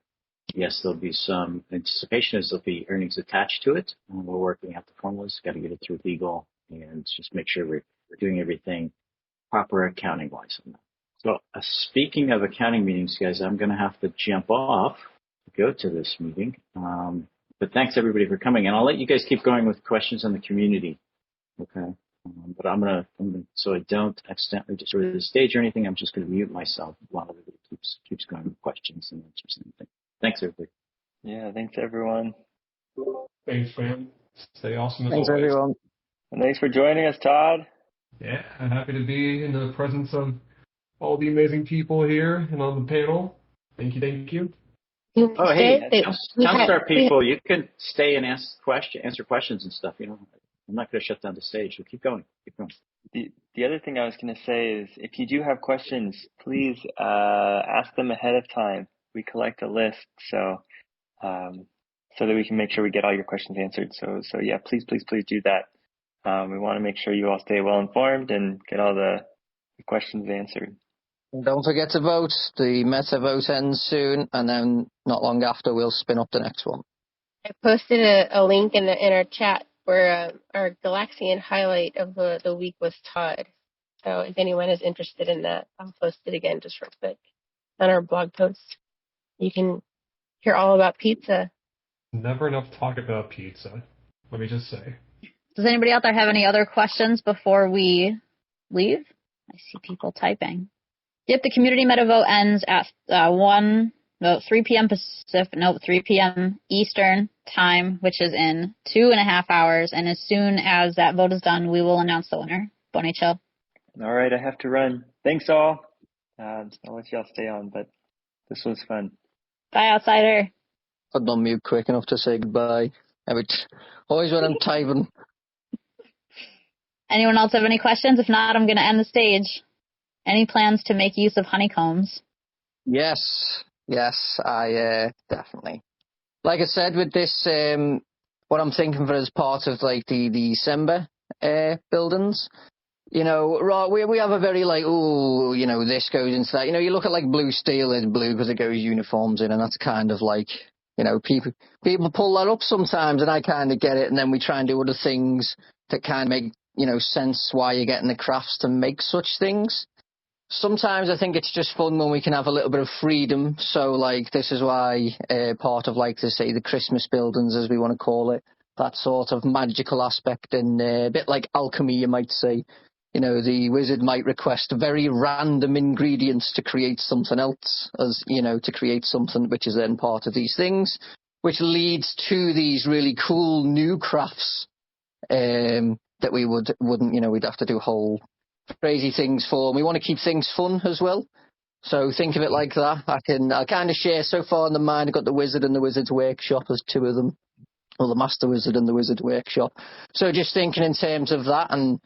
Speaker 1: yes, there'll be some anticipation as there'll be earnings attached to it. We're working out the formulas, got to get it through legal, and just make sure we're doing everything proper accounting-wise on that. So speaking of accounting meetings, guys, I'm going to have to jump off to go to this meeting. But thanks, everybody, for coming. And I'll let you guys keep going with questions on the community. Okay. But I'm gonna, so I don't accidentally destroy the stage or anything, I'm just going to mute myself while everybody keeps going with questions and answers and everything. Thanks, everybody.
Speaker 3: Yeah, thanks everyone.
Speaker 6: Thanks, man. Stay awesome as
Speaker 2: Thanks,
Speaker 6: always.
Speaker 2: everyone.
Speaker 3: And thanks for joining us, Todd.
Speaker 6: Yeah, I'm happy to be in the presence of all the amazing people here and on the panel. Thank you.
Speaker 1: Oh, hey, Townstar people, you can stay and answer questions and stuff. I'm not going to shut down the stage. So keep going.
Speaker 3: The other thing I was going to say is, if you do have questions, please ask them ahead of time. We collect a list, so that we can make sure we get all your questions answered. So yeah, please do that. We want to make sure you all stay well informed and get all the questions answered.
Speaker 2: And don't forget to vote. The meta vote ends soon, and then not long after we'll spin up the next one.
Speaker 4: I posted a link in our chat where our Galaxian highlight of the week was Todd. So if anyone is interested in that, I'll post it again just real quick on our blog post. You can hear all about pizza.
Speaker 6: Never enough talk about pizza, let me just say.
Speaker 5: Does anybody out there have any other questions before we leave? I see people typing. Yep, the community meta vote ends at 3 p.m. 3 p.m. Eastern time, which is in 2.5 hours. And as soon as that vote is done, we will announce the winner. Bonnie Chill.
Speaker 3: All right, I have to run. Thanks all. I'll let y'all stay on, but this was fun.
Speaker 5: Bye, Outsider.
Speaker 2: I'm not mute quick enough to say goodbye. Always when I'm typing.
Speaker 5: Anyone else have any questions? If not, I'm going to end the stage. Any plans to make use of honeycombs?
Speaker 2: Yes, I definitely. Like I said, with this, what I'm thinking for as part of like the December buildings, we have a very this goes into that. You look at like blue steel is blue because it goes uniforms in, and that's kind of like, people pull that up sometimes, and I kind of get it, and then we try and do other things that kind of make, sense why you're getting the crafts to make such things. Sometimes I think it's just fun when we can have a little bit of freedom. So, like, this is why part of, like, the Christmas buildings, as we want to call it, that sort of magical aspect, and a bit like alchemy, you might say. The wizard might request very random ingredients to create something else, to create something which is then part of these things, which leads to these really cool new crafts that we wouldn't, we'd have to do whole crazy things for. And we want to keep things fun as well. So think of it like that. I kind of share so far in the mind. I've got the Wizard and the Wizard's Workshop as two of them. Or the Master Wizard and the Wizard's Workshop. So just thinking in terms of that and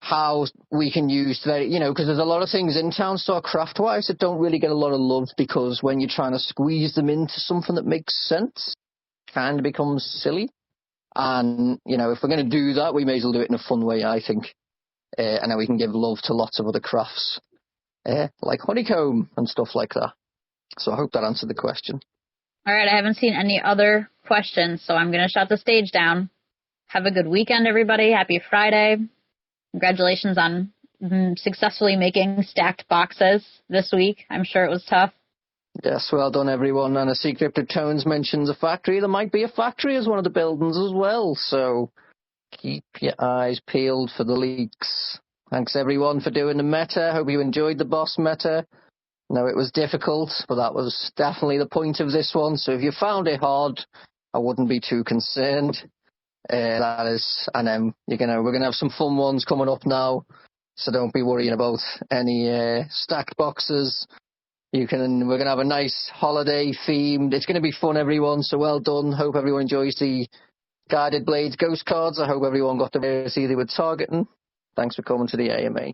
Speaker 2: how we can use because there's a lot of things in Townstar craft-wise that don't really get a lot of love, because when you're trying to squeeze them into something that makes sense, it kind of becomes silly. And, if we're going to do that, we may as well do it in a fun way, I think. And then we can give love to lots of other crafts, like honeycomb and stuff like that. So I hope that answered the question.
Speaker 5: All right, I haven't seen any other questions, so I'm going to shut the stage down. Have a good weekend, everybody. Happy Friday. Congratulations on successfully making stacked boxes this week. I'm sure it was tough.
Speaker 2: Yes, well done, everyone. And a Secret of Tones mentions a factory. There might be a factory as one of the buildings as well, so keep your eyes peeled for the leaks. Thanks, everyone, for doing the meta. Hope you enjoyed the boss meta. No, it was difficult, but that was definitely the point of this one. So if you found it hard, I wouldn't be too concerned. That is, and then we're gonna have some fun ones coming up now. So don't be worrying about any stacked boxes. We're gonna have a nice holiday themed. It's gonna be fun, everyone. So well done. Hope everyone enjoys the Guided Blades Ghost cards. I hope everyone got the variety they were targeting. Thanks for coming to the AMA.